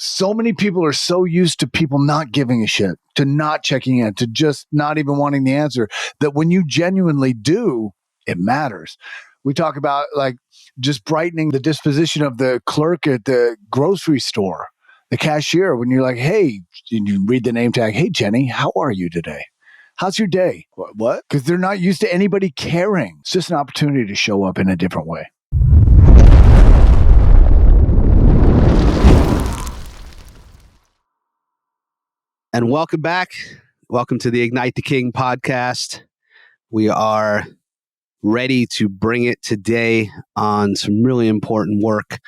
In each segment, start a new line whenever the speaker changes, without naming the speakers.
So many people are so used to people not giving a shit, to not checking in, to just not even wanting the answer, that when you genuinely do, it matters. We talk about like just brightening the disposition of the clerk at the grocery store, the cashier, when you're like, hey, you read the name tag, hey, Jenny, how are you today? How's your day? What? Because they're not used to anybody caring. It's just an opportunity to show up in a different way.
And welcome back. Welcome to the Ignite the King podcast. We are ready to bring it today on some really important work.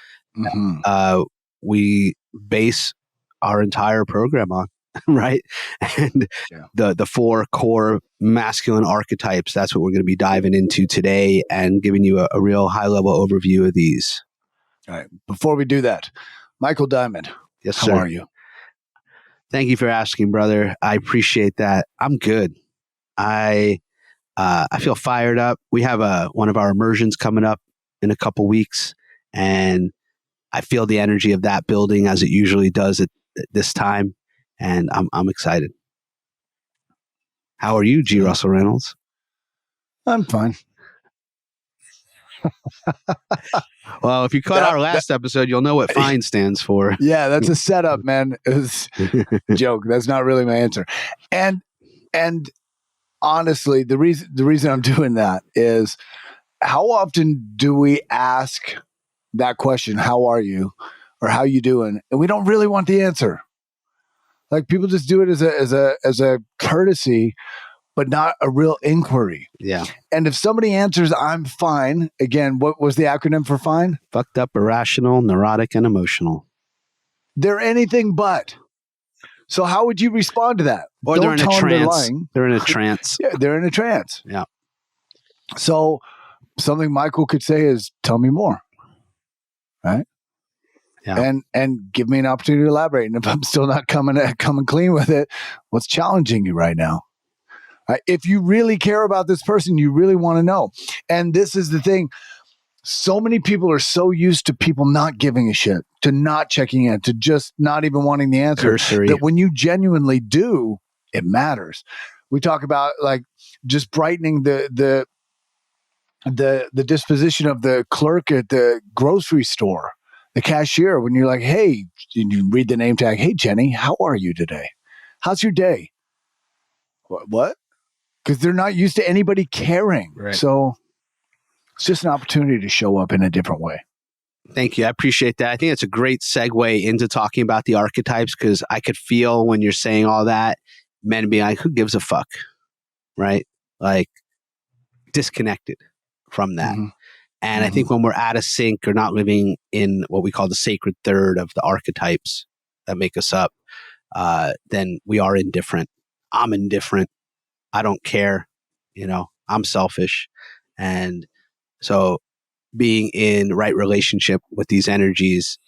We base our entire program on, right? And the four core masculine archetypes, that's what we're going to be diving into today and giving you a real high-level overview of these.
All right. Before we do that, Michael Diamond,
yes,
how
sir.
are you?
Thank you for asking, brother. I appreciate that. I'm good. I feel fired up. We have one of our immersions coming up in a couple weeks, and I feel the energy of that building as it usually does at this time, and I'm excited. How are you, G. Russell Reynolds?
I'm fine.
Well, if you caught our last episode, you'll know what FINE stands for.
Yeah, that's a setup, man. It's a joke. That's not really my answer. And honestly, the reason I'm doing that is, how often do we ask that question, how are you? Or how you doing? And we don't really want the answer. Like, people just do it as a courtesy, but not a real inquiry.
Yeah.
And if somebody answers, I'm fine. Again, what was the acronym for FINE?
Fucked up, irrational, neurotic, and emotional.
They're anything but. So how would you respond to that?
Or
Don't
they're in a trance.
They're in a trance. Yeah, they're in a trance.
Yeah.
So something Michael could say is, tell me more. Right? Yeah. And give me an opportunity to elaborate. And if I'm still not coming clean with it, what's challenging you right now? If you really care about this person, you really want to know. And this is the thing. So many people are so used to people not giving a shit, to not checking in, to just not even wanting the answer,
cursory,
that when you genuinely do, it matters. We talk about like just brightening the disposition of the clerk at the grocery store, the cashier, when you're like, hey, you read the name tag, hey, Jenny, how are you today? How's your day? What? Because they're not used to anybody caring.
Right.
So it's just an opportunity to show up in a different way.
Thank you. I appreciate that. I think it's a great segue into talking about the archetypes, because I could feel when you're saying all that, men being like, who gives a fuck? Right? Like, disconnected from that. Mm-hmm. And I think when we're out of sync or not living in what we call the sacred third of the archetypes that make us up, then we are indifferent. I'm indifferent. I don't care. I'm selfish. And so being in right relationship with these energies,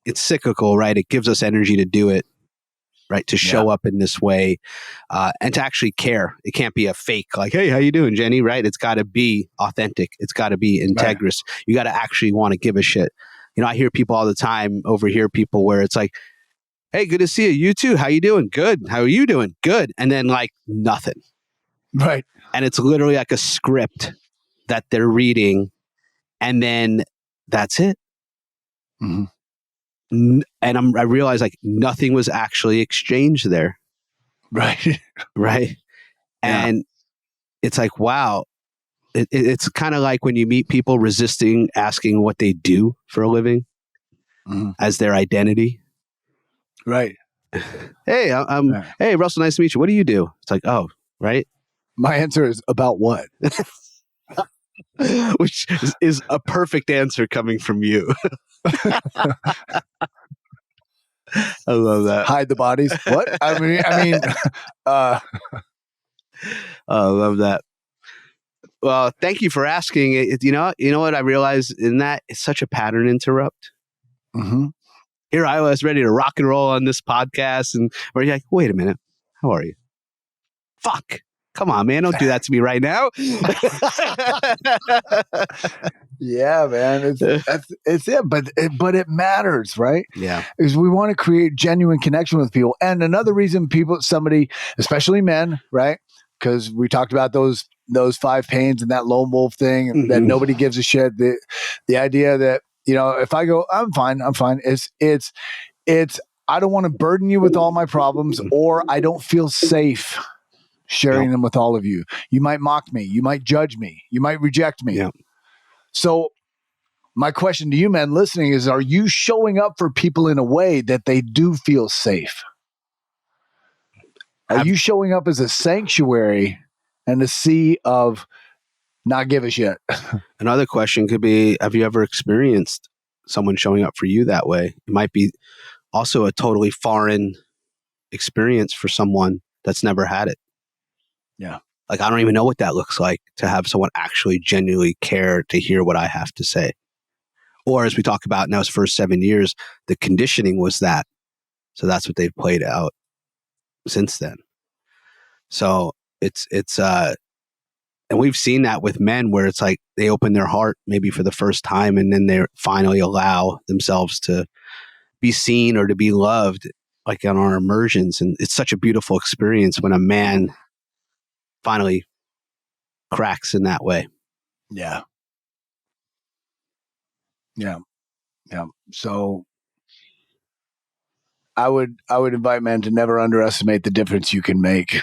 it's cyclical, right? It gives us energy to do it, right? To show up in this way, and to actually care. It can't be a fake, like, hey, how you doing, Jenny? Right? It's got to be authentic. It's got to be integrous. Right. You got to actually want to give a shit. I hear people all the time, overhear people where it's like, hey, good to see you. You too. How you doing? Good. How are you doing? Good. And then like nothing.
Right.
And it's literally like a script that they're reading, and then that's it. Mm-hmm. And I realized like nothing was actually exchanged there.
Right.
Right. Yeah. And it's like, wow. It's kind of like when you meet people resisting asking what they do for a living as their identity.
Right.
Hey, hey, Russell, nice to meet you. What do you do? It's like, oh, right.
My answer is about what?
Which is a perfect answer coming from you. I love that.
Hide the bodies. What? I mean,
I love that. Well, thank you for asking. You know what I realized in that? It's such a pattern interrupt.
Mm-hmm.
Here I was ready to rock and roll on this podcast, and where you're like, wait a minute, how are you? Fuck. Come on, man. Don't do that to me right now.
Yeah, man. It's it, but it matters, right?
Yeah.
Is we want to create genuine connection with people. And another reason somebody, especially men, right? Because we talked about those 5 pains and that lone wolf thing that nobody gives a shit. The idea that, if I go, I'm fine. It's I don't want to burden you with all my problems, or I don't feel safe sharing them with all of you. You might mock me. You might judge me. You might reject me.
Yeah.
So my question to you men listening is, are you showing up for people in a way that they do feel safe? Are you showing up as a sanctuary and a sea of not give a shit?
Another question could be, have you ever experienced someone showing up for you that way? It might be also a totally foreign experience for someone that's never had it.
Yeah.
Like, I don't even know what that looks like to have someone actually genuinely care to hear what I have to say. Or as we talk about in those first 7 years, the conditioning was that. So that's what they've played out since then. So and we've seen that with men where it's like they open their heart maybe for the first time, and then they finally allow themselves to be seen or to be loved, like on our immersions. And it's such a beautiful experience when a man finally cracks in that way.
Yeah. Yeah. Yeah. So I would invite men to never underestimate the difference you can make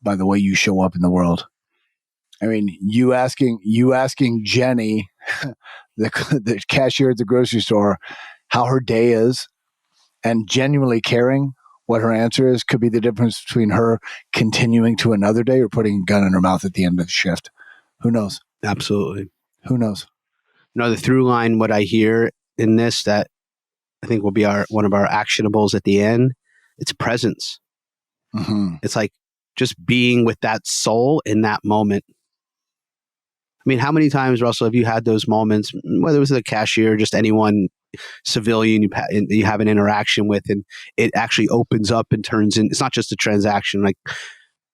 by the way you show up in the world. I mean, you asking Jenny, the cashier at the grocery store, how her day is, and genuinely caring what her answer is, could be the difference between her continuing to another day or putting a gun in her mouth at the end of the shift. Who knows?
Absolutely.
Who knows?
The through line, what I hear in this that I think will be one of our actionables at the end, it's presence.
Mm-hmm.
It's like just being with that soul in that moment. I mean, how many times, Russell, have you had those moments, whether it was a cashier, just anyone civilian you have an interaction with, and it actually opens up and turns in, it's not just a transaction. Like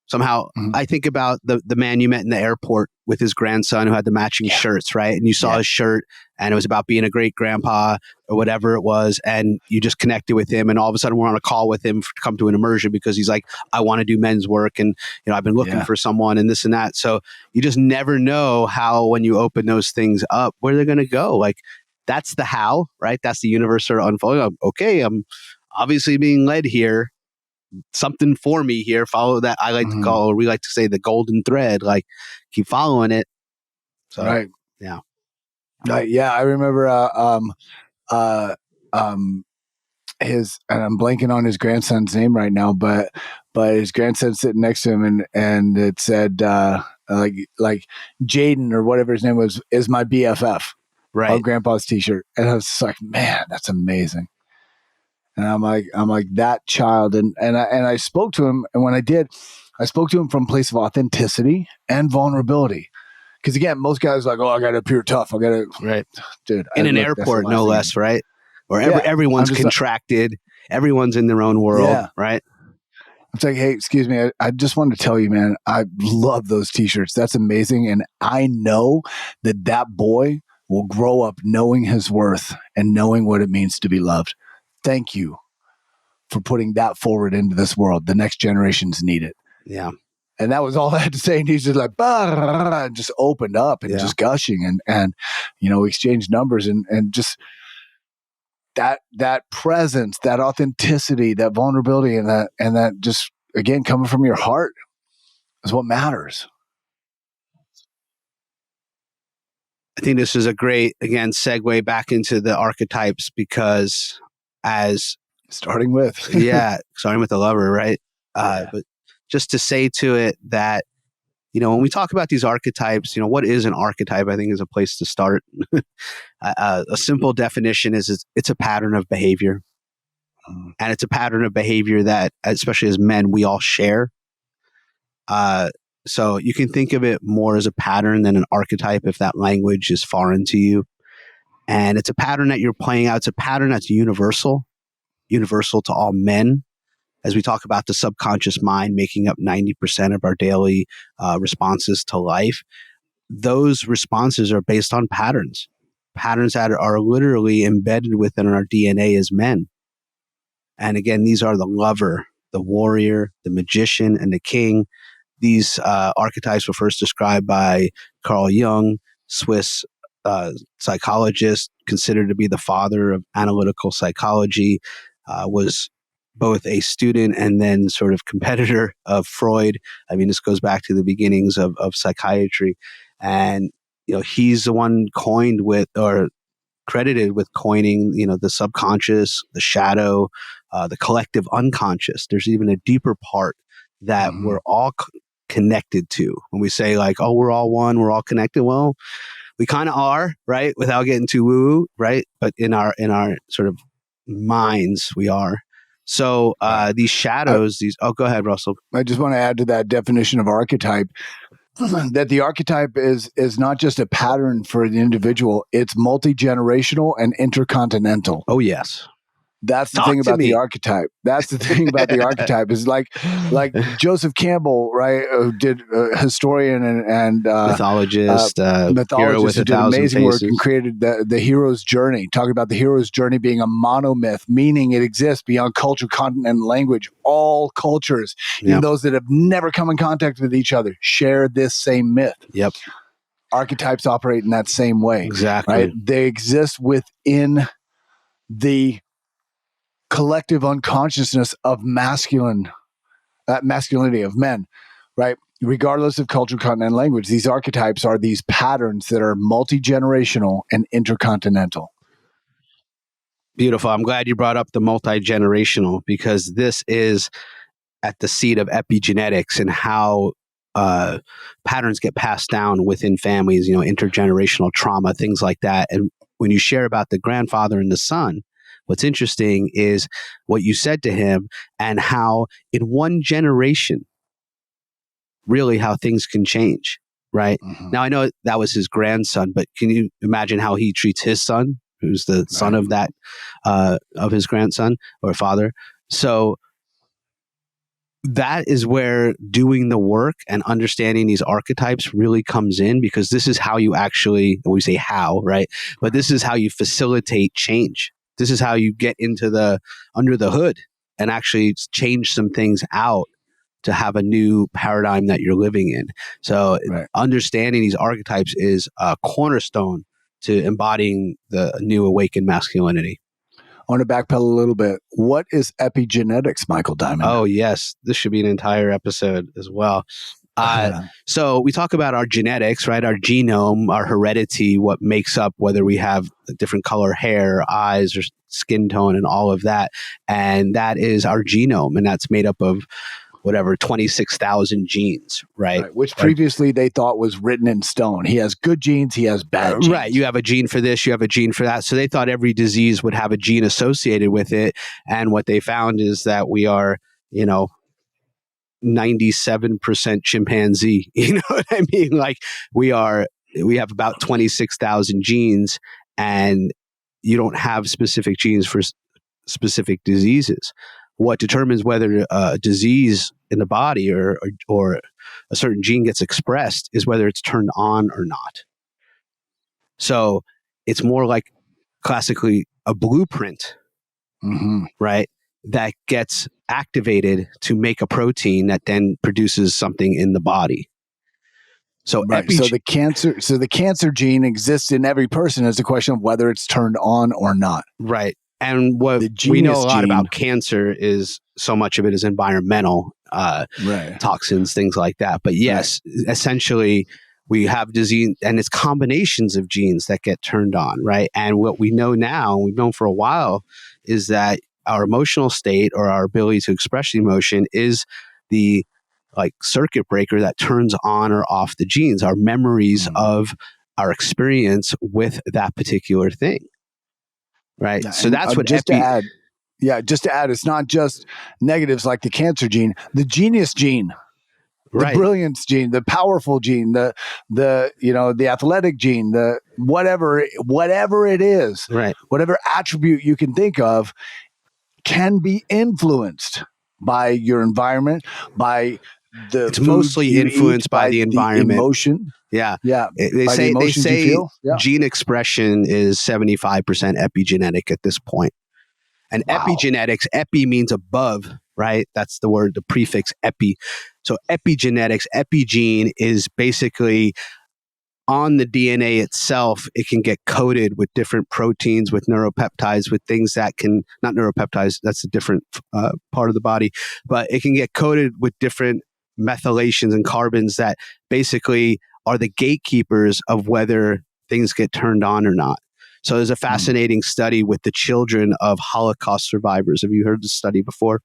somehow I think about the man you met in the airport with his grandson who had the matching shirts, right? And you saw his shirt and it was about being a great grandpa or whatever it was. And you just connected with him. And all of a sudden we're on a call with him to come to an immersion because he's like, I want to do men's work. And, I've been looking for someone and this and that. So you just never know how, when you open those things up, where they're going to go. Like that's the how, right? That's the universe sort of unfolding. Okay, I'm obviously being led here. Something for me here. Follow that. I like to call, or we like to say, the golden thread. Like keep following it. So,
right.
Yeah.
Yeah. I remember, his, and I'm blanking on his grandson's name right now, but his grandson sitting next to him, and it said, like Jaden or whatever his name was, is my BFF.
Right.
On Grandpa's t-shirt. And I was just like, man, that's amazing. And I'm like that child. And I spoke to him. And when I did, I spoke to him from a place of authenticity and vulnerability. Because again, most guys are like, oh, I got to appear tough. I got to,
right,
dude.
In an airport, no less, right? Or everyone's contracted. Everyone's in their own world, right?
It's like, hey, excuse me. I just wanted to tell you, man, I love those t-shirts. That's amazing. And I know that boy will grow up knowing his worth and knowing what it means to be loved. Thank you for putting that forward into this world. The next generations need it.
Yeah.
And that was all I had to say. And he's just like, and just opened up and just gushing and we exchanged numbers and just that presence, that authenticity, that vulnerability, and that just, again, coming from your heart is what matters.
I think this is a great, again, segue back into the archetypes, because
starting with
the lover, right? But just to say to it that, when we talk about these archetypes, what is an archetype, I think is a place to start. A simple definition is it's a pattern of behavior. And it's a pattern of behavior that, especially as men, we all share. So you can think of it more as a pattern than an archetype if that language is foreign to you. And it's a pattern that you're playing out. It's a pattern that's universal to all men. As we talk about the subconscious mind making up 90% of our daily responses to life, those responses are based on patterns that are literally embedded within our DNA as men. And again, these are the lover, the warrior, the magician, and the king. These archetypes were first described by Carl Jung, Swiss psychologist, considered to be the father of analytical psychology, was both a student and then sort of competitor of Freud. I mean, this goes back to the beginnings of psychiatry. And, he's the one coined with, or credited with coining, the subconscious, the shadow, the collective unconscious. There's even a deeper part that we're all connected to. When we say like, oh, we're all one, we're all connected. Well, we kind of are, right? Without getting too woo, right? But in our sort of minds, we are. So these shadows, go ahead, Russell.
I just want to add to that definition of archetype that the archetype is not just a pattern for the individual, it's multi-generational and intercontinental.
Oh, yes.
That's the thing about the archetype. That's the thing about the archetype is like Joseph Campbell, right? Who did historian and
mythologist who did
amazing
faces.
work and created the hero's journey. Talking about the hero's journey being a monomyth, meaning it exists beyond culture, continent, and language. All cultures, even those that have never come in contact with each other, share this same myth.
Yep.
Archetypes operate in that same way.
Exactly.
Right? They exist within the collective unconsciousness of masculinity of men, right? Regardless of culture, continent, and language, these archetypes are these patterns that are multi-generational and intercontinental.
Beautiful. I'm glad you brought up the multi-generational, because this is at the seat of epigenetics and how patterns get passed down within families, intergenerational trauma, things like that. And when you share about the grandfather and the son, what's interesting is what you said to him and how in one generation, really how things can change, right? Mm-hmm. Now, I know that was his grandson, but can you imagine how he treats his son, who's the son of that, of his grandson or father? So that is where doing the work and understanding these archetypes really comes in, because this is how you actually, we say how, right? But this is how you facilitate change. This is how you get into under the hood and actually change some things out to have a new paradigm that you're living in. So understanding these archetypes is a cornerstone to embodying the new awakened masculinity.
I want to backpedal a little bit. What is epigenetics, Michael Diamond?
Oh, yes. This should be an entire episode as well. So we talk about our genetics, right? Our genome, our heredity, what makes up whether we have a different color hair, eyes, or skin tone, and all of that. And that is our genome. And that's made up of 26,000 genes, right?
Which previously they thought was written in stone. He has good genes, he has bad genes.
Right. You have a gene for this, you have a gene for that. So they thought every disease would have a gene associated with it. And what they found is that we are, 97% chimpanzee. You know what I mean? Like we have about 26,000 genes, and you don't have specific genes for specific diseases. What determines whether a disease in the body or a certain gene gets expressed is whether it's turned on or not. So it's more like classically a blueprint, right? That gets activated to make a protein that then produces something in the body. So,
so the cancer gene exists in every person. It's a question of whether it's turned on or not.
Right. And what we know a lot about cancer is so much of it is environmental, toxins, things like that. But yes, essentially we have disease, and it's combinations of genes that get turned on, right? And what we know now, we've known for a while, is that our emotional state or our ability to express emotion is the circuit breaker that turns on or off the genes, our memories of our experience with that particular thing. Right.
Yeah,
so that's what
just to add, it's not just negatives like the cancer gene, the genius gene, the brilliance gene, the powerful gene, the athletic gene, the whatever it is, whatever attribute you can think of can be influenced by your environment, by
it's mostly influenced by the environment,
the emotion.
Yeah.
Yeah.
They
By the
say
emotions you feel. Yeah.
gene expression is 75% epigenetic at this point. And
Wow.
epigenetics, epi means above, right? That's the word, the prefix epi. So epigenetics, epigene is basically on the DNA itself. It can get coded with different proteins, with neuropeptides, with things that can, not neuropeptides, that's a different part of the body, but it can get coded with different methylations and carbons that basically are the gatekeepers of whether things get turned on or not. So there's a fascinating study with the children of Holocaust survivors. Have you heard the study before?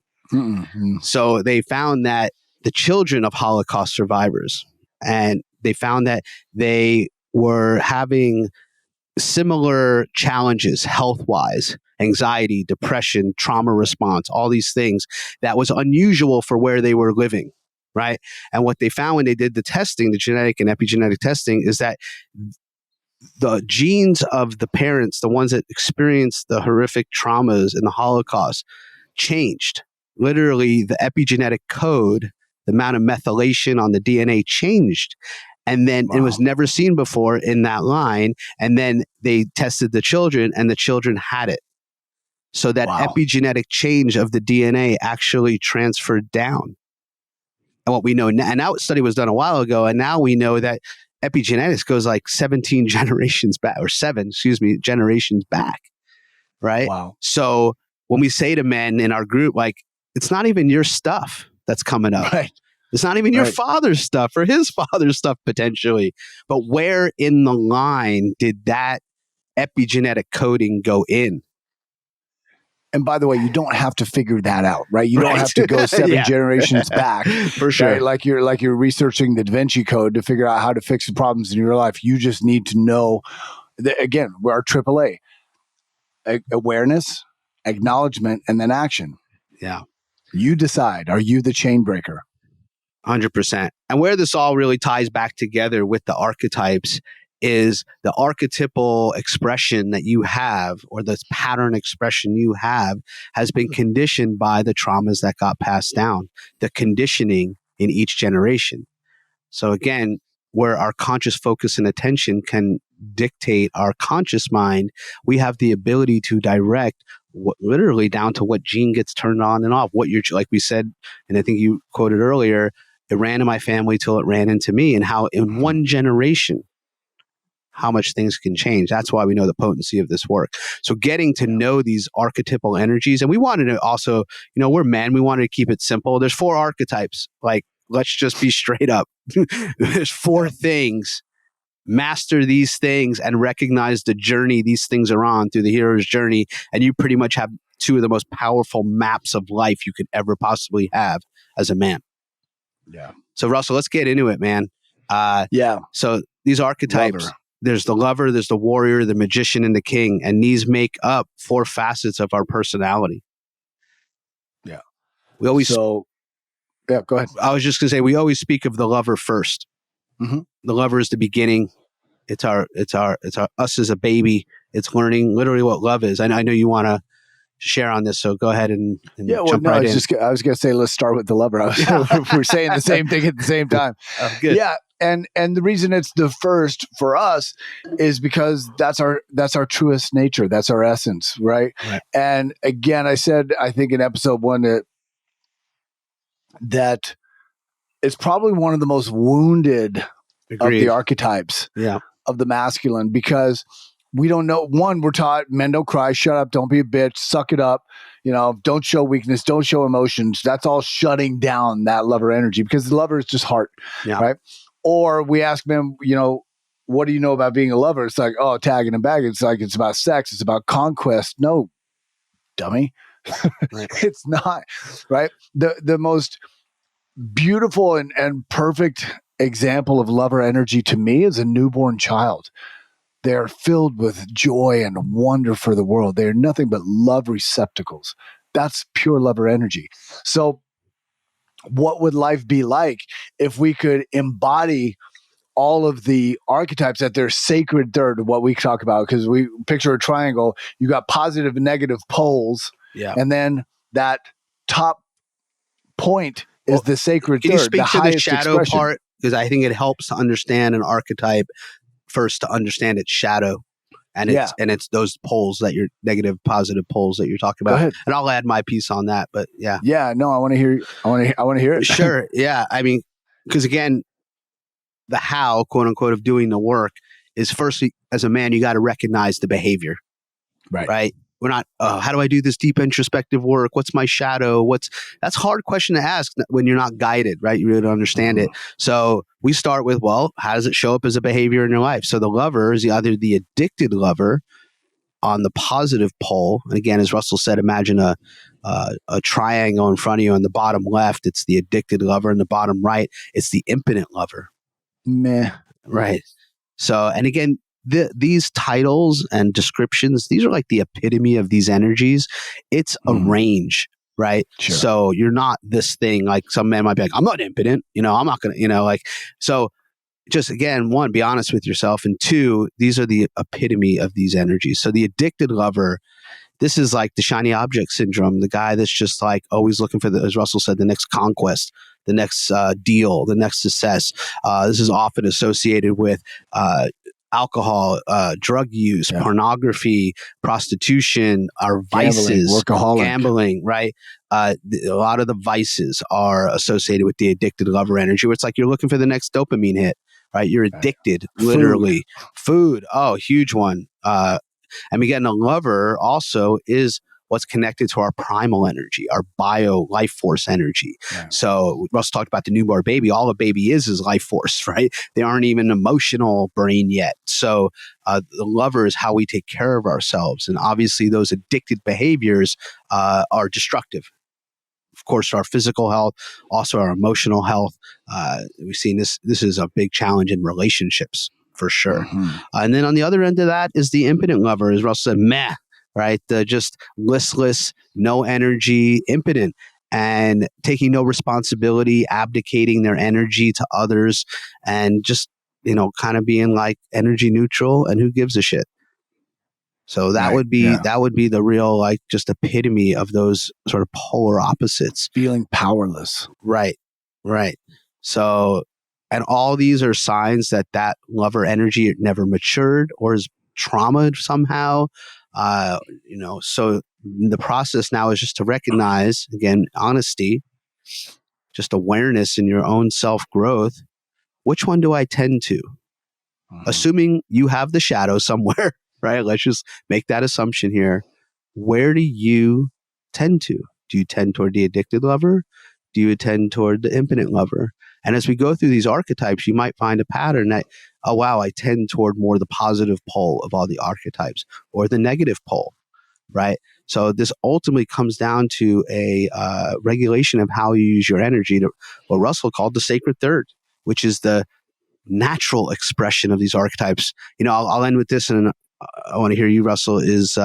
So they found that the children of Holocaust survivors, and they found that they were having similar challenges health-wise, anxiety, depression, trauma response, all these things that was unusual for where they were living, right? And what they found when they did the testing, the genetic and epigenetic testing, is that the genes of the parents, the ones that experienced the horrific traumas in the Holocaust, changed. Literally, the epigenetic code, the amount of methylation on the DNA changed. And then it was never seen before in that line. And then they tested the children, and the children had it. So that epigenetic change of the DNA actually transferred down. And what we know now, and that study was done a while ago, and now we know that epigenetics goes like 17 generations back, or 7, generations back, right?
Wow.
So when we say to men in our group, like, it's not even your stuff that's coming up.
Right.
It's not even your father's stuff or his father's stuff potentially. But where in the line did that epigenetic coding go in?
And by the way, you don't have to figure that out, right? You don't have to go 7 generations back.
For sure.
Right? Like you're researching the Da Vinci Code to figure out how to fix the problems in your life. You just need to know that, again, we're our AAA. Awareness, acknowledgement, and then action.
Yeah.
You decide. Are you the chain breaker?
100%. And where this all really ties back together with the archetypes is the archetypal expression that you have, or the pattern expression you have, has been conditioned by the traumas that got passed down, the conditioning in each generation. So again, where our conscious focus and attention can dictate our conscious mind, we have the ability to direct literally down to what gene gets turned on and off. What you're, like we said, and I think you quoted earlier, it ran in my family till it ran into me, and how in one generation, how much things can change. That's why we know the potency of this work. So getting to know these archetypal energies, and we wanted to also, we're men, we wanted to keep it simple. There's 4 archetypes. Like, let's just be straight up. There's 4 things. Master these things and recognize the journey these things are on through the hero's journey. And you pretty much have 2 of the most powerful maps of life you could ever possibly have as a man.
Yeah.
So Russell, let's get into it, man. So these archetypes, there's the lover, there's the warrior, the magician, and the king. And these make up 4 facets of our personality.
Yeah.
We always...
go ahead.
I was just going to say, we always speak of the lover first.
Mm-hmm.
The lover is the beginning. It's our us as a baby. It's learning literally what love is. I know you want to share on this, so go ahead and jump right in.
I was going to say, let's start with the lover. We're saying the same thing at the same time.
Good.
Yeah. And the reason it's the first for us is because that's our truest nature. That's our essence. Right. And again, I said, I think in episode 1 that it's probably one of the most wounded of the archetypes of the masculine, because we don't know. One, we're taught men don't cry, shut up, don't be a bitch, suck it up, don't show weakness, don't show emotions. That's all shutting down that lover energy, because the lover is just heart, right? Or we ask men, what do you know about being a lover? It's like, oh, tagging and bagging. It's like, it's about sex, it's about conquest. No, dummy. It's not, right? The most beautiful and perfect example of lover energy to me is a newborn child. They're filled with joy and wonder for the world. They're nothing but love receptacles. That's pure lover energy. So what would life be like if we could embody all of the archetypes at their sacred third, what we talk about? Because we picture a triangle, you got positive and negative poles, and then that top point is the sacred third.
Can you speak to the shadow
expression.
part? because I think it helps to understand an archetype first, to understand its shadow. And it's those poles that you're negative, positive poles that you're talking
Go
about.
ahead.
And I'll add my piece on that, but yeah.
Yeah, no, I want to hear. I want to hear it.
Sure. Yeah. I mean, because again, the how, quote unquote, of doing the work is firstly, as a man, you got to recognize the behavior, right? We're not, how do I do this deep introspective work? What's my shadow? That's a hard question to ask when you're not guided, right? You really don't understand it. So we start with, well, how does it show up as a behavior in your life? So the lover is either the addicted lover on the positive pole. And again, as Russell said, imagine a triangle in front of you. On the bottom left, it's the addicted lover. In the bottom right, it's the impotent lover.
Meh.
Right. So, and again, these titles and descriptions, these are like the epitome of these energies. It's a range, right?
Sure.
So you're not this thing, like some men might be like, I'm not impotent, I'm not going to, like, so just again, one, be honest with yourself. And two, these are the epitome of these energies. So the addicted lover, this is like the shiny object syndrome, the guy that's just like always looking for as Russell said, the next conquest, the next deal, the next success. This is often associated with alcohol, drug use, pornography, prostitution, our vices, gambling, right? A lot of the vices are associated with the addicted lover energy, where it's like you're looking for the next dopamine hit, right? You're addicted, literally. Food, huge one. And again, a lover also is what's connected to our primal energy, our bio life force energy. Yeah. So Russ talked about the newborn baby. All a baby is life force, right? They aren't even emotional brain yet. So the lover is how we take care of ourselves. And obviously those addicted behaviors are destructive. Of course, our physical health, also our emotional health. We've seen this is a big challenge in relationships for sure. And then on the other end of that is the impotent lover, as Russell said, meh, right? Just listless, no energy, impotent, and taking no responsibility, abdicating their energy to others, and just, kind of being like energy neutral and who gives a shit. So that would be the real, like, just epitome of those sort of polar opposites.
Feeling powerless.
Right. So, and all these are signs that lover energy never matured or is traumatized somehow. So the process now is just to recognize, again, honesty, just awareness in your own self-growth. Which one do I tend to? Assuming you have the shadow somewhere, right? Let's just make that assumption here. Where do you tend to? Do you tend toward the addicted lover? Do you tend toward the impotent lover? And as we go through these archetypes, you might find a pattern that, oh, wow, I tend toward more the positive pole of all the archetypes or the negative pole, right? So this ultimately comes down to a regulation of how you use your energy, to what Russell called the sacred third, which is the natural expression of these archetypes. I'll end with this, and I want to hear you, Russell, is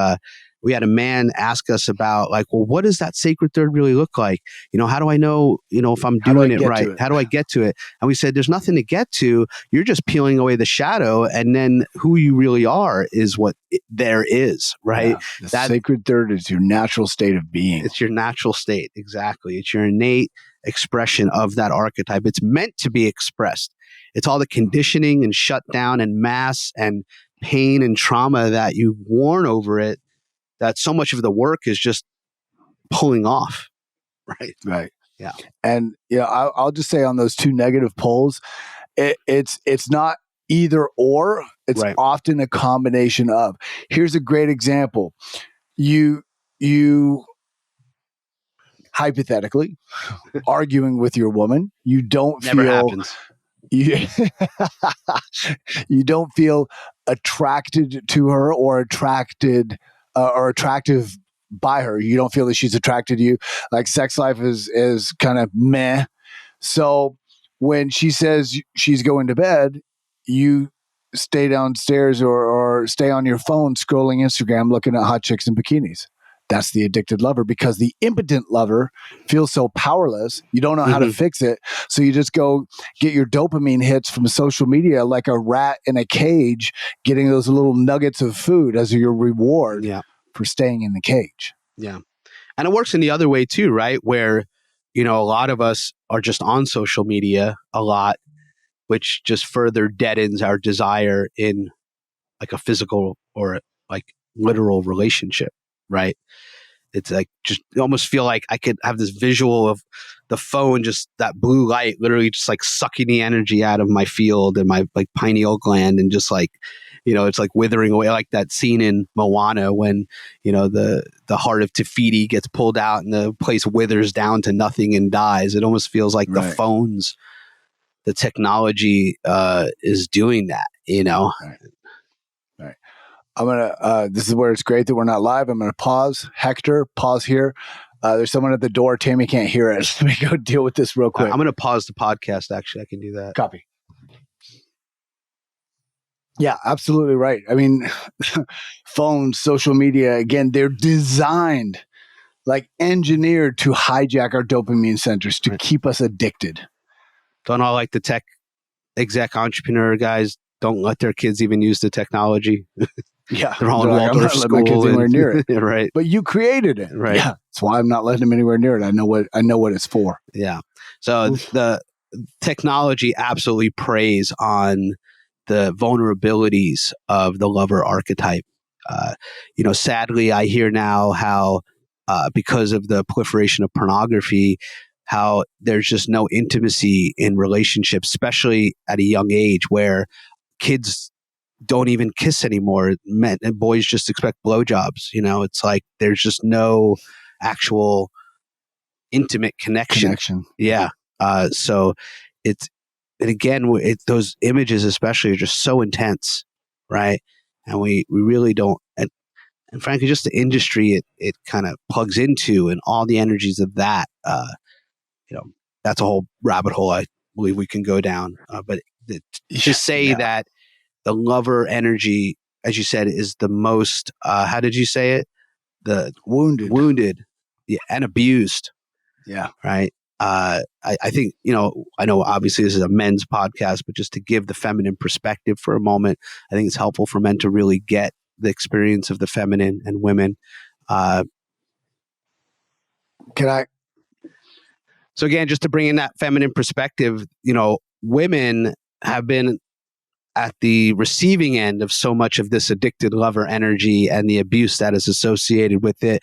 we had a man ask us about, like, well, what does that sacred third really look like? How do I know, if I'm doing it right? How do I get to it? And we said, there's nothing to get to. You're just peeling away the shadow. And then who you really are is what there is, right?
Yeah, the sacred third is your natural state of being.
It's your natural state. Exactly. It's your innate expression of that archetype. It's meant to be expressed. It's all the conditioning and shutdown and mass and pain and trauma that you've worn over it, that so much of the work is just pulling off.
Right.
Yeah.
And I'll just say on those two negative poles, it's not either or. It's often a combination of. Here's a great example. You hypothetically arguing with your woman, you don't
Never
feel
happens.
You don't feel attracted to her or attractive by her. You don't feel that she's attracted to you. Like, sex life is kind of meh. So when she says she's going to bed, you stay downstairs or stay on your phone scrolling Instagram looking at hot chicks in bikinis. That's the addicted lover, because the impotent lover feels so powerless. You don't know how to fix it. So you just go get your dopamine hits from social media, like a rat in a cage, getting those little nuggets of food as your reward for staying in the cage.
Yeah. And it works in the other way too, right? Where, a lot of us are just on social media a lot. which just further deadens our desire in like a physical or like literal relationship, right? It's like just you almost feel like I could have this visual of the phone, just that blue light literally just like sucking the energy out of my field and my like pineal gland, and just like, it's like withering away, like that scene in Moana when, the heart of Te gets pulled out and the place withers down to nothing and dies. It almost feels like the phones, the technology is doing that,
Right. I'm going to, this is where it's great that we're not live. I'm going to pause. Hector, pause here. There's someone at the door. Tammy can't hear us. Let me go deal with this real quick.
I'm going to pause the podcast. Actually, I can do that.
Copy. Yeah, absolutely right. I mean, phones, social media, again, they're designed, like engineered to hijack our dopamine centers to keep us addicted.
Don't all like the tech exec entrepreneur guys don't let their kids even use the technology.
Yeah.
They're all in Waldorf school.
My kids anywhere near it.
Right.
But you created it.
Right.
Yeah. That's why I'm not letting them anywhere near it. I know what it's for.
Yeah. So the technology absolutely preys on the vulnerabilities of the lover archetype. Sadly, I hear now how because of the proliferation of pornography, how there's just no intimacy in relationships, especially at a young age, where kids don't even kiss anymore. Men and boys just expect blowjobs. It's like there's just no actual intimate connection. Yeah. So it's, and again, those images especially are just so intense, right? And we really don't, and frankly, just the industry it kind of plugs into, and all the energies of that, that's a whole rabbit hole I believe we can go down. But to say that the lover energy, as you said, is the most, how did you say it? The wounded, yeah, and abused.
Yeah.
Right. I think, I know obviously this is a men's podcast, but just to give the feminine perspective for a moment, I think it's helpful for men to really get the experience of the feminine and women. So again, just to bring in that feminine perspective, women have been at the receiving end of so much of this addicted lover energy and the abuse that is associated with it.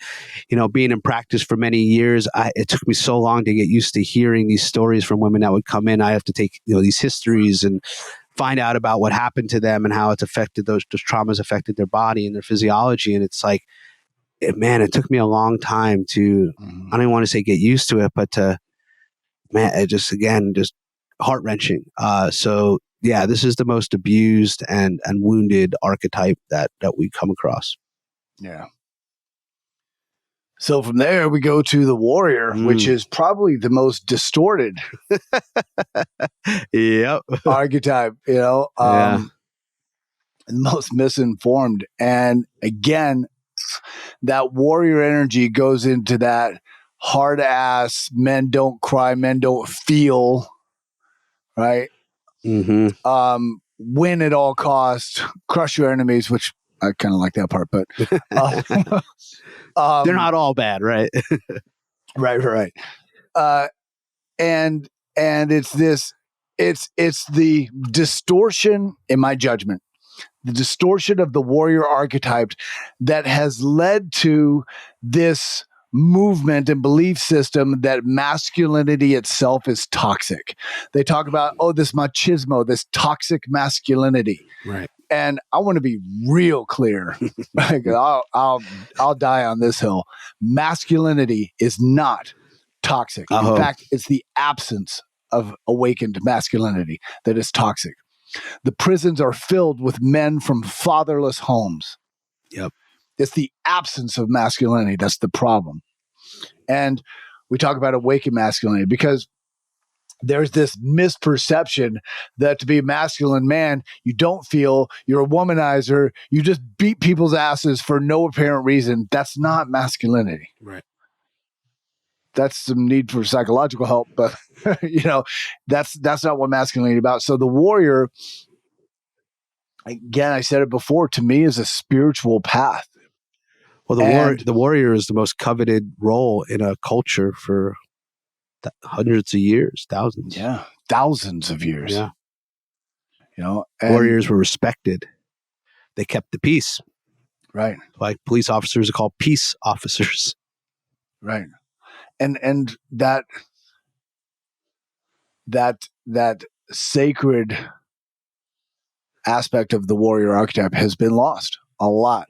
Being in practice for many years, it took me so long to get used to hearing these stories from women that would come in. I have to take, these histories and find out about what happened to them and how it's affected those traumas affected their body and their physiology. And it's like, man, it took me a long time to, I don't want to say get used to it, but it just heart wrenching. So yeah, this is the most abused and wounded archetype that we come across.
Yeah. So from there we go to the warrior, which is probably the most distorted archetype, the most misinformed. And again, that warrior energy goes into that hard ass, men don't cry, men don't feel, right? Win at all costs, crush your enemies, which I kind of like that part, but
they're not all bad, right?
right. And it's this, it's the distortion, in my judgment, the distortion of the warrior archetype that has led to this movement and belief system that masculinity itself is toxic. They talk about, this machismo, this toxic masculinity.
Right.
And I want to be real clear. I'll die on this hill. Masculinity is not toxic. In fact, it's the absence of awakened masculinity that is toxic. The prisons are filled with men from fatherless homes.
Yep.
It's the absence of masculinity that's the problem. And we talk about awakened masculinity because there's this misperception that to be a masculine man, you don't feel, you're a womanizer, you just beat people's asses for no apparent reason. That's not masculinity.
Right.
That's some need for psychological help, but that's not what masculinity is about. So the warrior, again, I said it before, to me is a spiritual path.
Well, the warrior is the most coveted role in a culture for hundreds of years, thousands.
Yeah, thousands of years.
Yeah.
And,
warriors were respected. They kept the peace.
Right.
Like police officers are called peace officers.
Right. And that sacred aspect of the warrior archetype has been lost a lot.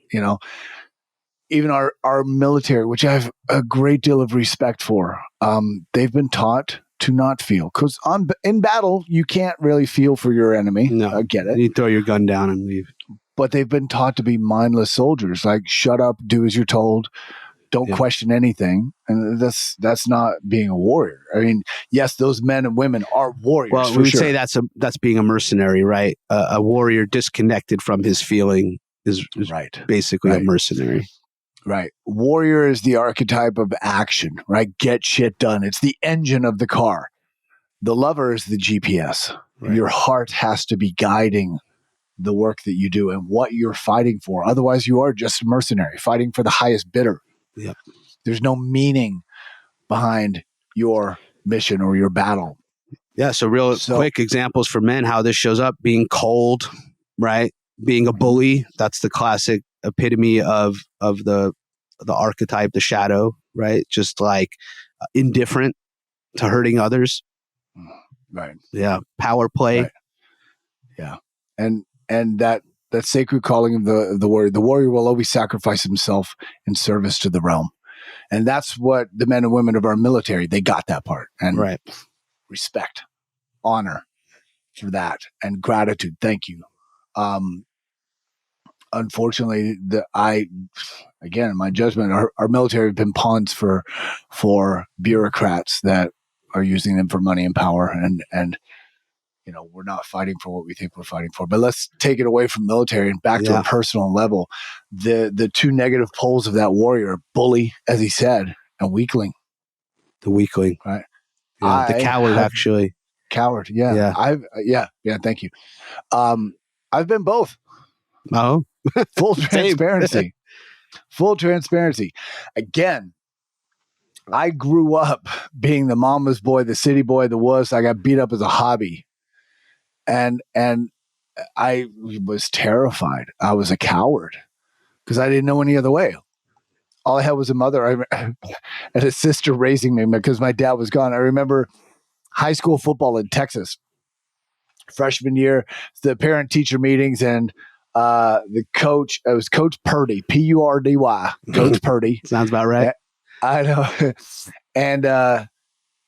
Even our military, which I have a great deal of respect for, they've been taught to not feel, because in battle you can't really feel for your enemy.
No,
I get it.
You throw your gun down and leave.
But they've been taught to be mindless soldiers, like shut up, do as you're told, don't question anything. And that's not being a warrior. I mean, yes, those men and women are warriors.
Well, we would say that's being a mercenary, right? A warrior disconnected from his feeling is
right.
Basically a mercenary.
Right. Warrior is the archetype of action, right? Get shit done. It's the engine of the car. The lover is the GPS. Right. Your heart has to be guiding the work that you do and what you're fighting for. Otherwise, you are just a mercenary fighting for the highest bidder.
Yep.
There's no meaning behind your mission or your battle.
Yeah. So quick examples for men, how this shows up: being cold, right? Being a bully. That's the classic epitome of the archetype, the shadow, right? Just like indifferent to hurting others.
Right.
Yeah. Power play.
Right. Yeah. And that sacred calling of the warrior. The warrior will always sacrifice himself in service to the realm. And that's what the men and women of our military, they got that part. And respect, honor for that, and gratitude. Thank you. Unfortunately, again, in my judgment, our military have been pawns for bureaucrats that are using them for money and power. And we're not fighting for what we think we're fighting for. But let's take it away from military and back to a personal level. The two negative poles of that warrior: bully, as he said, and weakling.
The weakling,
right?
Yeah, the coward, actually.
Coward, yeah. Thank you. I've been both.
Oh,
full transparency. Full transparency. Again, I grew up being the mama's boy, the city boy, the wuss. I got beat up as a hobby. And I was terrified. I was a coward because I didn't know any other way. All I had was a mother and a sister raising me because my dad was gone. I remember high school football in Texas, freshman year, the parent-teacher meetings, and the coach, it was Coach Purdy, Purdy, Coach Purdy.
Sounds about right.
I know. And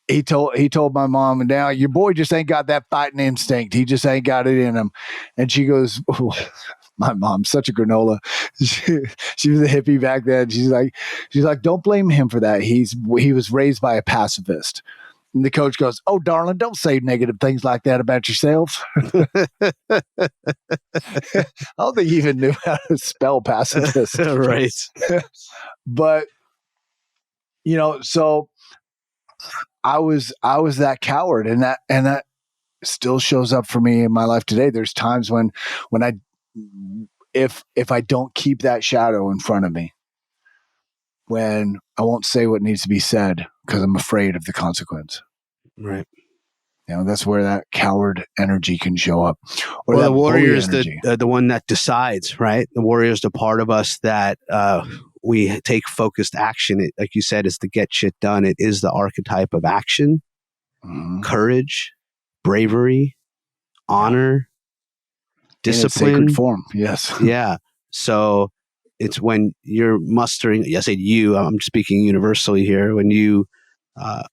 he told my mom, and now your boy just ain't got that fighting instinct. He just ain't got it in him. And she goes, oh, my mom's such a granola. She was a hippie back then. She's like, don't blame him for that. He was raised by a pacifist. And the coach goes, oh, darling, don't say negative things like that about yourself. I don't think he even knew how to spell pacifist.
Right.
But, so I was that coward, and that still shows up for me in my life today. There's times when if I don't keep that shadow in front of me, when I won't say what needs to be said because I'm afraid of the consequence.
Right.
That's where that coward energy can show up.
Or the warrior is the one that decides, right? The warrior is the part of us that we take focused action. It, like you said, is to get shit done. It is the archetype of action, courage, bravery, honor, discipline.
In its sacred form, yes.
Yeah. So it's when you're mustering, I say you, I'm speaking universally here, when you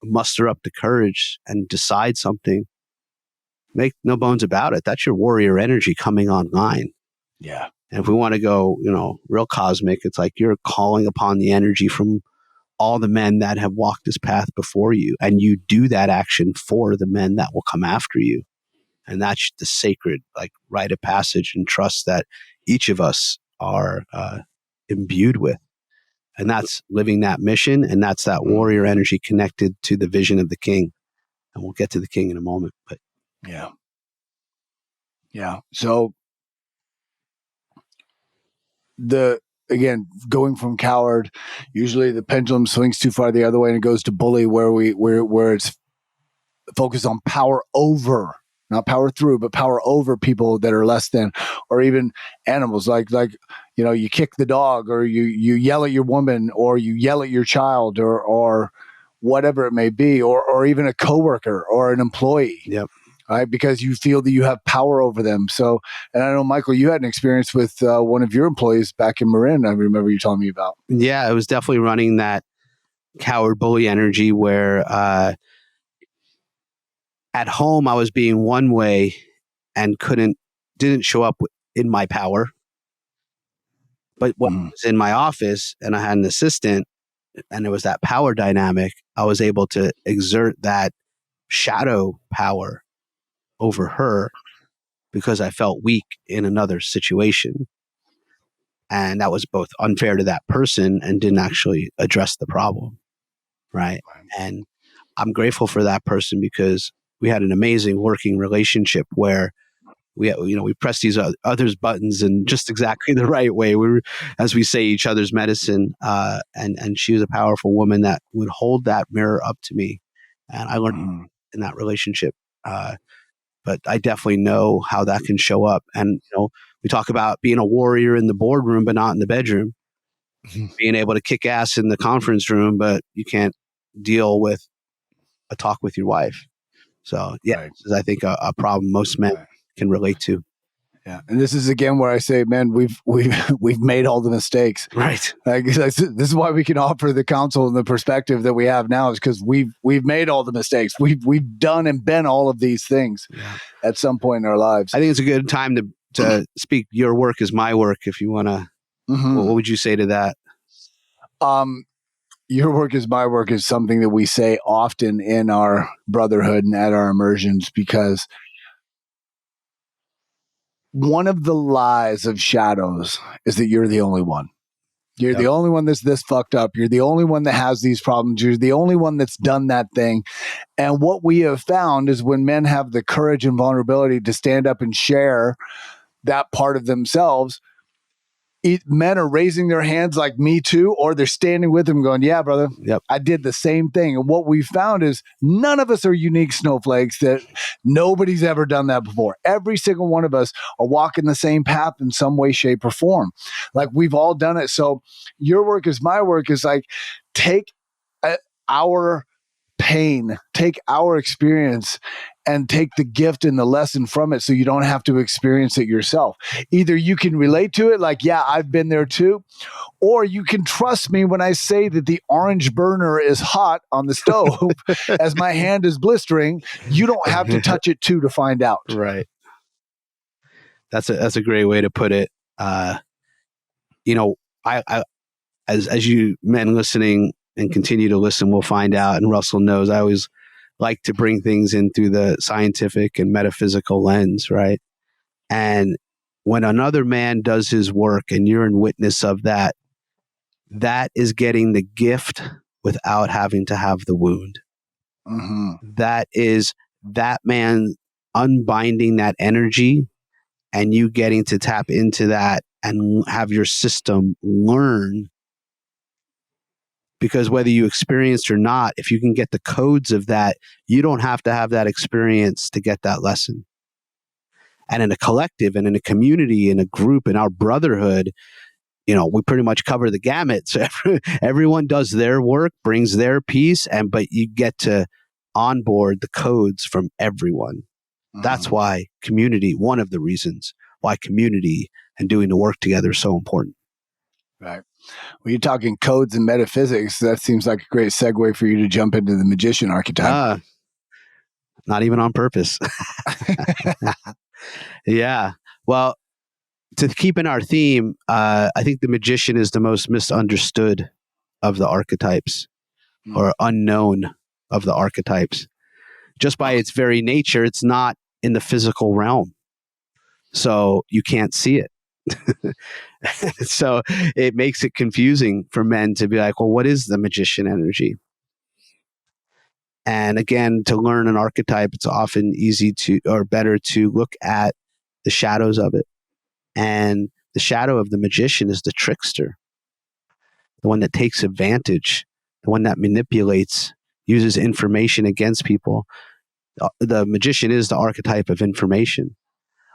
muster up the courage and decide something, make no bones about it. That's your warrior energy coming online.
Yeah.
And if we want to go, real cosmic, it's like you're calling upon the energy from all the men that have walked this path before you. And you do that action for the men that will come after you. And that's the sacred, rite of passage and trust that each of us are imbued with. And that's living that mission. And that's that warrior energy connected to the vision of the king. And we'll get to the king in a moment. But
yeah. Yeah. So again, going from coward, usually the pendulum swings too far the other way and it goes to bully, where it's focused on power over not power through, but power over people that are less than, or even animals. Like you kick the dog, or you yell at your woman, or you yell at your child, or whatever it may be, or even a coworker or an employee.
Yep.
Right, because you feel that you have power over them. So, and I know, Michael, you had an experience with one of your employees back in Marin. I remember you telling me about.
Yeah, it was definitely running that coward bully energy where at home I was being one way and didn't show up in my power. But when I was in my office and I had an assistant and there was that power dynamic, I was able to exert that shadow power over her because I felt weak in another situation. And that was both unfair to that person and didn't actually address the problem. Right. And I'm grateful for that person because we had an amazing working relationship where we pressed these others buttons in just exactly the right way. We were, as we say, each other's medicine. And she was a powerful woman that would hold that mirror up to me. And I learned in that relationship. But I definitely know how that can show up. And, we talk about being a warrior in the boardroom, but not in the bedroom, being able to kick ass in the conference room, but you can't deal with a talk with your wife. So this is, I think, a problem most men can relate to.
Yeah, and this is again where I say, man, we've made all the mistakes.
Right.
This is why we can offer the counsel and the perspective that we have now, is because we've made all the mistakes. We've done and been all of these things at some point in our lives.
I think it's a good time to speak. Your work is my work. If you want to, what would you say to that?
Your work is my work is something that we say often in our brotherhood and at our immersions, because one of the lies of shadows is that you're the only one. You're the only one that's this fucked up. You're the only one that has these problems. You're the only one that's done that thing. And what we have found is when men have the courage and vulnerability to stand up and share that part of themselves, men are raising their hands like me too, or they're standing with them going, yeah, brother, I did the same thing. And what we found is none of us are unique snowflakes, that nobody's ever done that before. Every single one of us are walking the same path in some way, shape, or form. Like, we've all done it. So your work is my work is like, take our pain, take our experience, and take the gift and the lesson from it so you don't have to experience it yourself. Either you can relate to it, like, yeah, I've been there too, or you can trust me when I say that the orange burner is hot on the stove as my hand is blistering. You don't have to touch it too to find out.
Right. That's a great way to put it. I as you men listening and continue to listen will find out, and Russell knows, I always like to bring things in through the scientific and metaphysical lens, right? And when another man does his work and you're in witness of that, that is getting the gift without having to have the wound. That is that man unbinding that energy and you getting to tap into that and have your system learn. Because whether you experienced or not, if you can get the codes of that, you don't have to have that experience to get that lesson. And in a collective and in a community, in a group, in our brotherhood, we pretty much cover the gamut. So everyone does their work, brings their piece, but you get to onboard the codes from everyone. That's why community, one of the reasons why community and doing the work together is so important.
Right. Well, you're talking codes and metaphysics. That seems like a great segue for you to jump into the magician archetype.
Not even on purpose. Yeah. Well, to keep in our theme, I think the magician is the most misunderstood of the archetypes, or unknown of the archetypes. Just by its very nature, it's not in the physical realm. So you can't see it. So it makes it confusing for men to be like, well, what is the magician energy? And again, to learn an archetype, it's often better to look at the shadows of it. And the shadow of the magician is the trickster, the one that takes advantage, the one that manipulates, uses information against people. The magician is the archetype of information.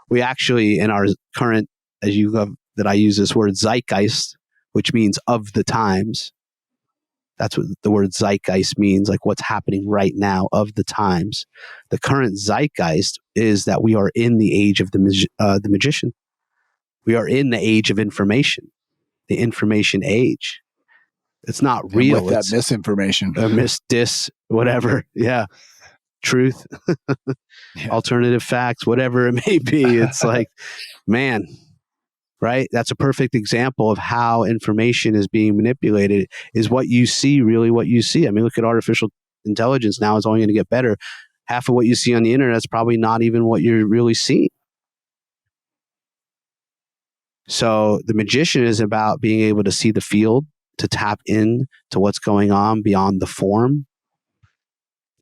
We actually, in our current, as you love that I use this word zeitgeist, which means of the times. That's what the word zeitgeist means, like what's happening right now of the times. The current zeitgeist is that we are in the age of the magician. We are in the age of information, the information age. It's not
And
real.
with that
It's
misinformation,
whatever. Yeah. Truth,
yeah.
alternative facts, whatever it may be. It's like, man, right? That's a perfect example of how information is being manipulated. Is what you see really what you see? I mean, look at artificial intelligence now. It's only going to get better. Half of what you see on the internet is probably not even what you're really seeing. So the magician is about being able to see the field, to tap in to what's going on beyond the form.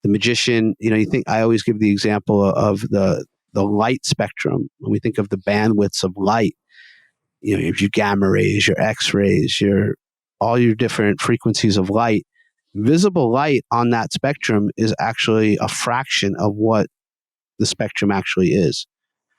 The magician, you think I always give the example of the light spectrum. When we think of the bandwidths of light, if you gamma rays, your X rays, all your different frequencies of light, visible light on that spectrum is actually a fraction of what the spectrum actually is.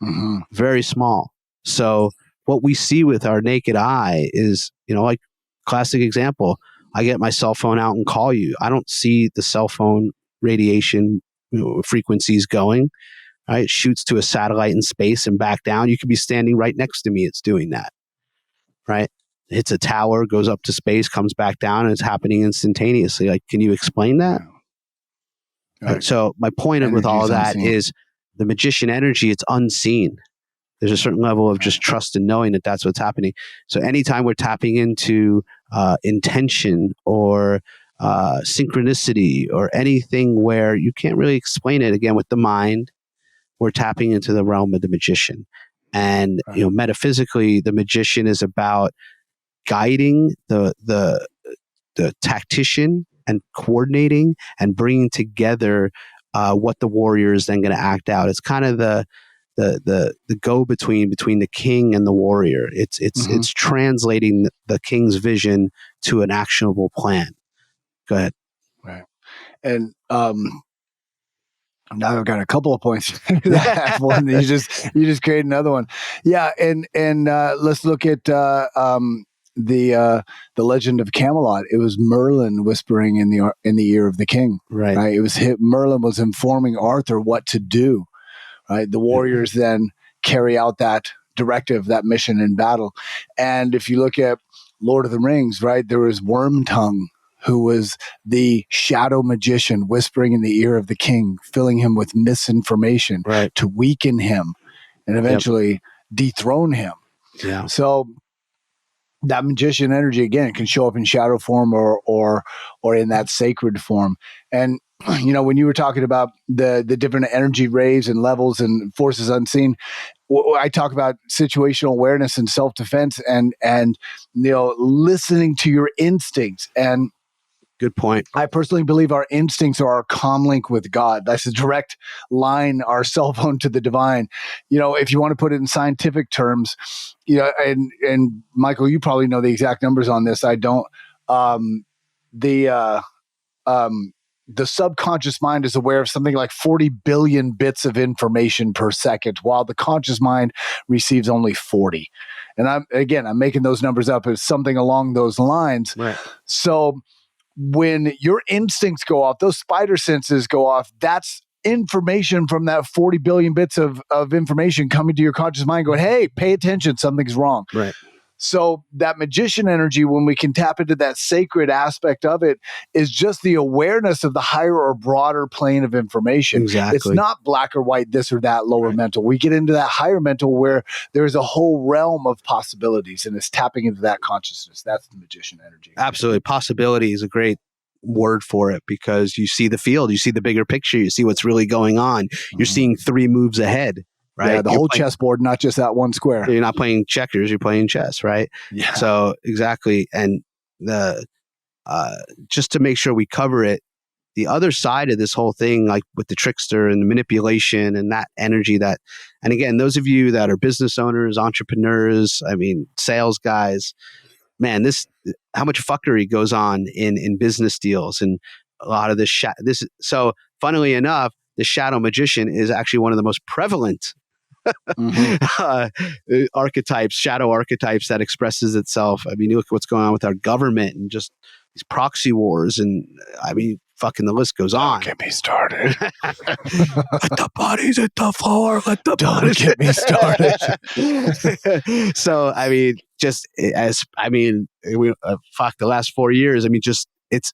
Mm-hmm.
Very small. So what we see with our naked eye is, like classic example, I get my cell phone out and call you. I don't see the cell phone radiation frequencies going. Right? It shoots to a satellite in space and back down. You could be standing right next to me. It's doing that. Right? It hits a tower, goes up to space, comes back down, and it's happening instantaneously. Like, can you explain that?
Yeah. Right.
So my point with all of that
unseen.
is the magician energy, it's unseen. There's a certain level of just trust and knowing that that's what's happening. So anytime we're tapping into intention or synchronicity or anything where you can't really explain it, again, with the mind, we're tapping into the realm of the magician. And, metaphysically, the magician is about guiding the tactician and coordinating and bringing together what the warrior is then going to act out. It's kind of the go between the king and the warrior. It's translating the king's vision to an actionable plan. Go ahead.
Right. And now I've got a couple of points. One, you just create another one. Yeah, and let's look at the Legend of Camelot. It was Merlin whispering in the ear of the king.
Right.
It was Merlin was informing Arthur what to do. Right. The warriors then carry out that directive, that mission in battle. And if you look at Lord of the Rings, right, there was Wormtongue, who was the shadow magician whispering in the ear of the king, filling him with misinformation to weaken him and eventually dethrone him.
Yeah.
So that magician energy, again, can show up in shadow form or in that sacred form. And, when you were talking about the different energy rays and levels and forces unseen, I talk about situational awareness and self-defense and listening to your instincts. And
good point.
I personally believe our instincts are our comm link with God. That's a direct line, our cell phone to the divine. If you want to put it in scientific terms, and Michael, you probably know the exact numbers on this. I don't. The subconscious mind is aware of something like 40 billion bits of information per second, while the conscious mind receives only 40. And I'm making those numbers up as something along those lines.
Right.
So when your instincts go off, those spider senses go off, that's information from that 40 billion bits of information coming to your conscious mind going, hey, pay attention, something's wrong.
Right.
So that magician energy, when we can tap into that sacred aspect of it, is just the awareness of the higher or broader plane of information.
Exactly.
It's not black or white, this or that lower mental. We get into that higher mental where there's a whole realm of possibilities, and it's tapping into that consciousness. That's the magician energy.
Absolutely. Possibility is a great word for it because you see the field, you see the bigger picture, you see what's really going on. You're seeing 3 moves ahead. Right?
Yeah, the whole chessboard, not just that one square.
You're not playing checkers, you're playing chess, right?
Yeah.
So exactly. And the just to make sure we cover it, the other side of this whole thing, like with the trickster and the manipulation and that energy and again, those of you that are business owners, entrepreneurs, sales guys, man, how much fuckery goes on in business deals and a lot of this so funnily enough, the shadow magician is actually one of the most prevalent archetypes, shadow archetypes that expresses itself. I mean, you look at what's going on with our government and just these proxy wars, and I mean, fucking the list goes on.
Don't get me started.
Let the bodies hit the floor. Let the
Don't
bodies
get me started.
So I mean, just as I mean, fuck the last 4 years. I mean, just it's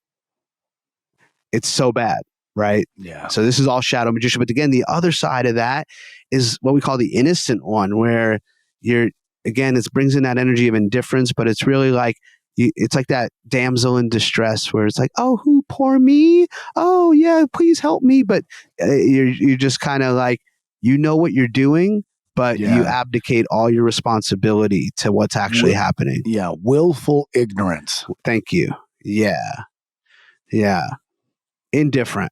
so bad, right?
Yeah.
So this is all shadow magician. But again, the other side of that is what we call the innocent one, where it brings in that energy of indifference, but it's really like, it's like that damsel in distress where it's like, oh, who, poor me? Oh yeah, please help me. But you're just kind of like, you know what you're doing, but you abdicate all your responsibility to what's actually happening.
Yeah. Willful ignorance.
Thank you. Yeah. Yeah. Indifferent.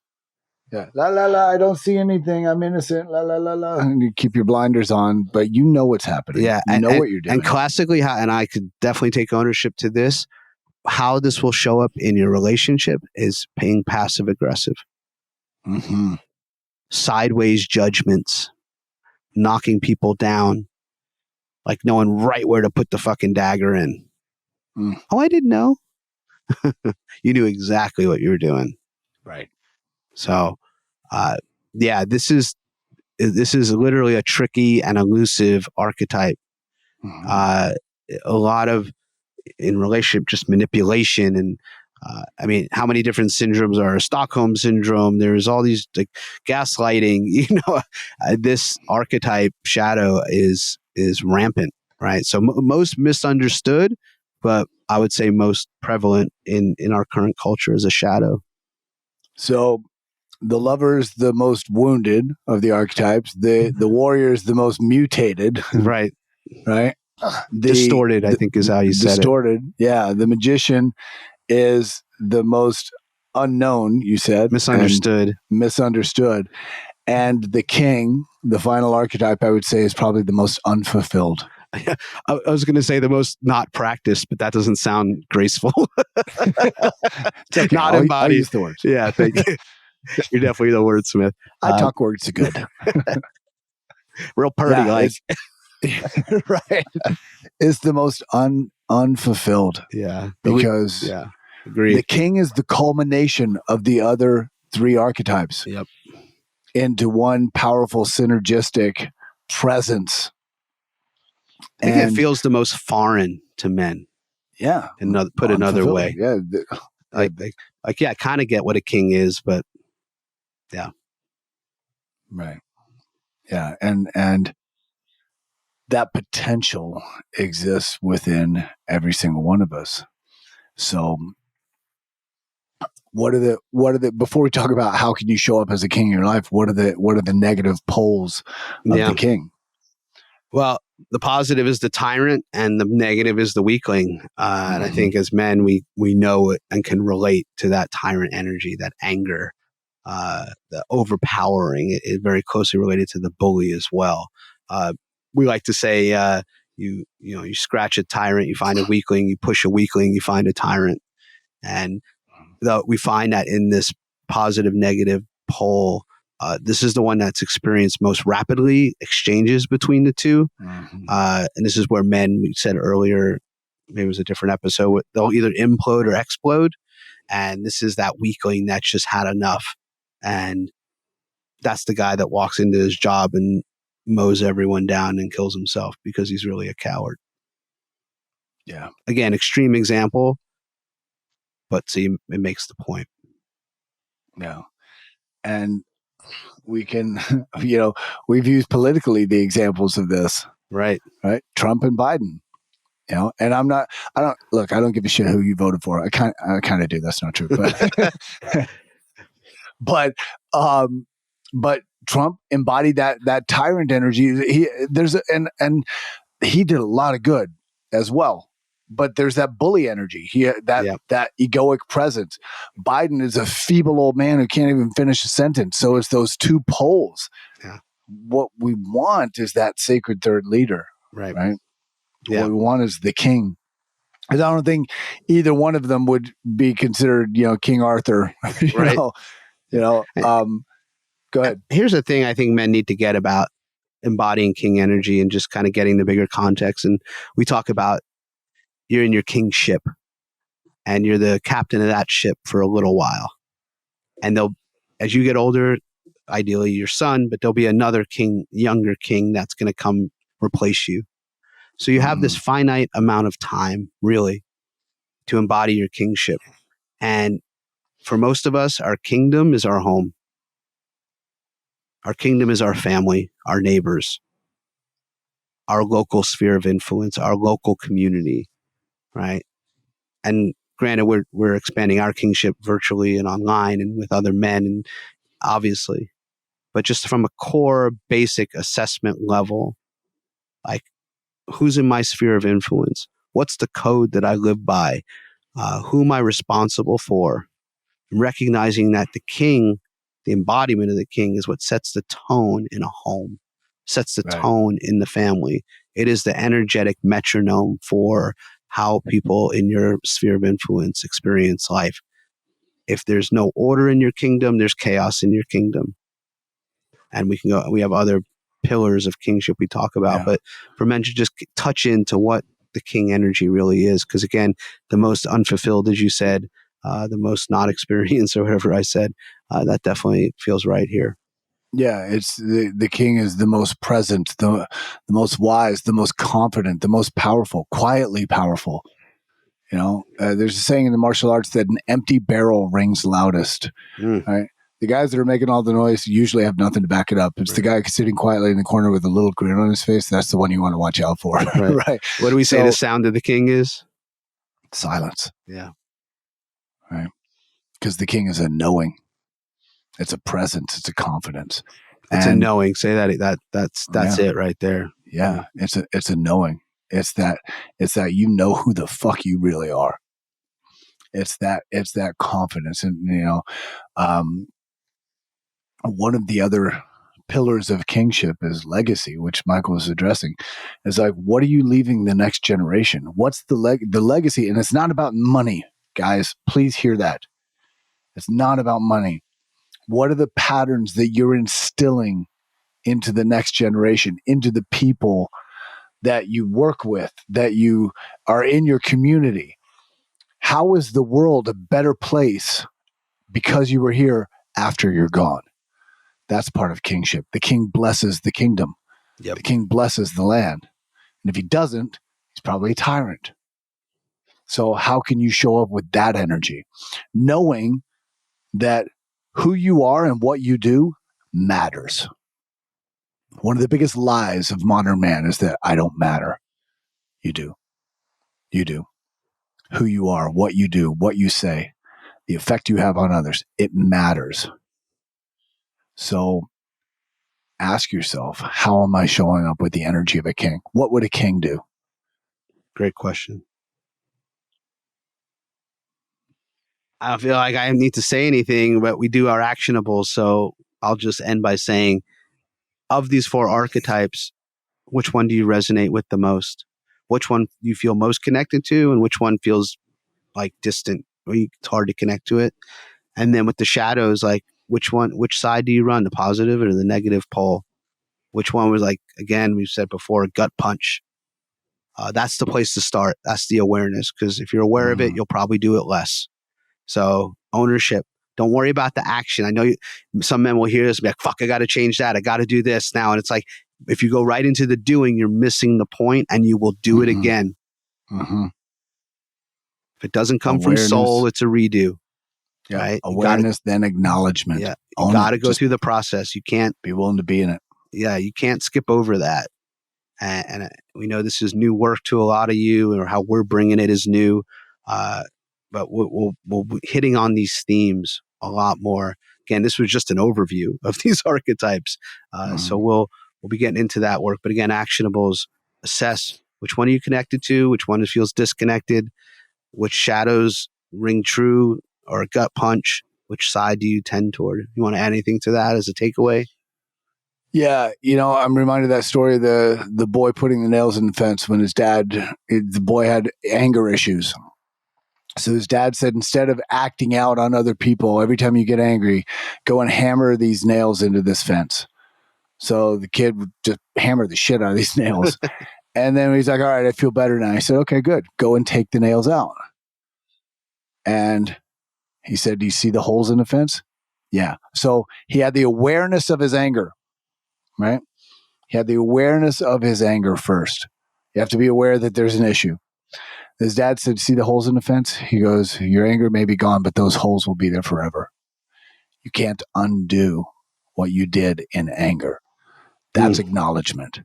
Yeah. La, la, la. I don't see anything. I'm innocent. La, la, la, la. And you keep your blinders on, but you know what's happening.
Yeah.
You know what you're doing.
And classically, and I could definitely take ownership to this, how this will show up in your relationship is being passive aggressive.
Mm-hmm.
Sideways judgments, knocking people down, like knowing right where to put the fucking dagger in. Oh, I didn't know. You knew exactly what you were doing.
Right.
So, this is literally a tricky and elusive archetype. A lot of, in relationship, just manipulation. And I mean, how many different syndromes are? Stockholm syndrome. There's all these, like, gaslighting. This archetype shadow is rampant, right? So most misunderstood, but I would say most prevalent in our current culture as a shadow. So
the lover is the most wounded of the archetypes. The warrior is the most mutated.
Right.
Right.
Distorted, I think, is how you said it.
Distorted. Yeah. The magician is the most unknown, you said.
Misunderstood.
And the king, the final archetype, I would say, is probably the most unfulfilled.
I was going to say the most not practiced, but that doesn't sound graceful.
Okay.
Not embodied.
I'll use the words.
Yeah, thank you. You're definitely the wordsmith.
I talk words good.
Real purdy,
right. Is the most unfulfilled.
Yeah.
Because
agreed.
The king is the culmination of the other three archetypes.
Yep.
Into one powerful synergistic presence.
I think it feels the most foreign to men.
Yeah.
Put another way.
Yeah.
I kind of get what a king is, but yeah.
Right. Yeah. And that potential exists within every single one of us. So what are the before we talk about how can you show up as a king in your life, what are the negative poles of the king?
Well, the positive is the tyrant and the negative is the weakling. And I think as men, we know it and can relate to that tyrant energy, that anger, the overpowering. It very closely related to the bully as well. We like to say, you scratch a tyrant, you find a weakling, you push a weakling, you find a tyrant. And we find that in this positive negative pole, this is the one that's experienced most rapidly exchanges between the two. And this is where men, we said earlier, maybe it was a different episode, they'll either implode or explode. And this is that weakling that's just had enough. And that's the guy that walks into his job and mows everyone down and kills himself because he's really a coward.
Yeah.
Again, extreme example, but see, it makes the point.
Yeah. And we can, we've used politically the examples of this.
Right.
Trump and Biden, and I don't give a shit who you voted for. I kind of do. That's not true. But, but Trump embodied that tyrant energy. And he did a lot of good as well. But there's that bully energy. That egoic presence. Biden is a feeble old man who can't even finish a sentence. So it's those two poles.
Yeah.
What we want is that sacred third leader.
Right.
Yeah. What we want is the king. I don't think either one of them would be considered, King Arthur.
Right.
Go ahead.
Here's the thing I think men need to get about embodying king energy and just kind of getting the bigger context. And we talk about you're in your kingship and you're the captain of that ship for a little while. And as you get older, ideally your son, but there'll be another king, younger king that's going to come replace you. So you have this finite amount of time, really, to embody your kingship. And for most of us, our kingdom is our home. Our kingdom is our family, our neighbors, our local sphere of influence, our local community, right? And granted, we're expanding our kingship virtually and online and with other men, and obviously, but just from a core basic assessment level, like who's in my sphere of influence? What's the code that I live by? Who am I responsible for? Recognizing that the king, the embodiment of the king, is what sets the tone in a home, sets the tone in the family. It is the energetic metronome for how people in your sphere of influence experience life. If there's no order in your kingdom, there's chaos in your kingdom. And we have other pillars of kingship we talk about, but for men to just touch into what the king energy really is. Because again, the most unfulfilled, as you said, the most not experienced or whatever I said, that definitely feels right here.
Yeah, it's the king is the most present, the most wise, the most confident, the most powerful, quietly powerful. You know, there's a saying in the martial arts that an empty barrel rings loudest. Right? The guys that are making all the noise usually have nothing to back it up. It's the guy sitting quietly in the corner with a little grin on his face. That's the one you want to watch out for. Right?
What do we say the sound of the king is?
Silence.
Yeah.
Right. Because the king is a knowing. It's a presence. It's a confidence.
It's a knowing. Say that's it right there.
Yeah. It's a knowing. It's that you know who the fuck you really are. It's that confidence. And one of the other pillars of kingship is legacy, which Michael was addressing. Is like, what are you leaving the next generation? What's the legacy? And it's not about money, guys. Please hear that. It's not about money. What are the patterns that you're instilling into the next generation, into the people that you work with, that you are in your community? How is the world a better place because you were here after you're gone? That's part of kingship. The king blesses the kingdom. Yep. The king blesses the land. And if he doesn't, he's probably a tyrant. So how can you show up with that energy? Knowing that who you are and what you do matters. One of the biggest lies of modern man is that I don't matter. You do. You do. Who you are, what you do, what you say, the effect you have on others, it matters. So ask yourself, how am I showing up with the energy of a king? What would a king do?
Great question. I don't feel like I need to say anything, but we do our actionables. So I'll just end by saying, of these 4 archetypes, which one do you resonate with the most? Which one you feel most connected to, and which one feels like distant, or it's hard to connect to it? And then with the shadows, like which side do you run, the positive or the negative pole? Which one was, like, again, we've said before, a gut punch. That's the place to start. That's the awareness, because if you're aware of it, you'll probably do it less. So ownership. Don't worry about the action. I know some men will hear this and be like, fuck, I got to change that. I got to do this now. And it's like, if you go right into the doing, you're missing the point, and you will do it again. If it doesn't come from soul, it's a redo.
Yeah.
Right?
Awareness, then acknowledgement.
Yeah. You got to go through the process. You can't
be willing to be in it.
Yeah. You can't skip over that. And we know this is new work to a lot of you, or how we're bringing it is new. But we'll be hitting on these themes a lot more. Again, this was just an overview of these archetypes. So we'll be getting into that work. But again, actionables: assess which one are you connected to, which one feels disconnected, which shadows ring true or a gut punch, which side do you tend toward? You want to add anything to that as a takeaway?
Yeah, I'm reminded of that story of the boy putting the nails in the fence when his dad, the boy had anger issues. So his dad said, instead of acting out on other people, every time you get angry, go and hammer these nails into this fence. So the kid would just hammer the shit out of these nails. And then he's like, all right, I feel better now. I said, okay, good. Go and take the nails out. And he said, do you see the holes in the fence? Yeah. So he had the awareness of his anger, right? He had the awareness of his anger first. You have to be aware that there's an issue. His dad said, see the holes in the fence? He goes, your anger may be gone, but those holes will be there forever. You can't undo what you did in anger. That's acknowledgement.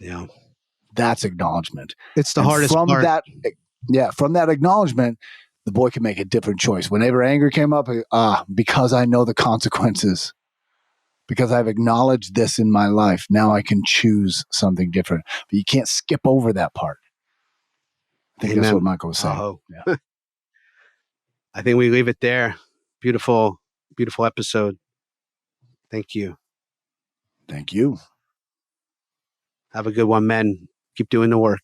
Yeah.
That's acknowledgement.
It's the
And
hardest
from
part.
from that acknowledgement, the boy can make a different choice. Whenever anger came up, because I know the consequences, because I've acknowledged this in my life, now I can choose something different. But you can't skip over that part. I think that's what Michael was saying.
Oh.
Yeah.
I think we leave it there. Beautiful, beautiful episode. Thank you.
Thank you.
Have a good one, men. Keep doing the work.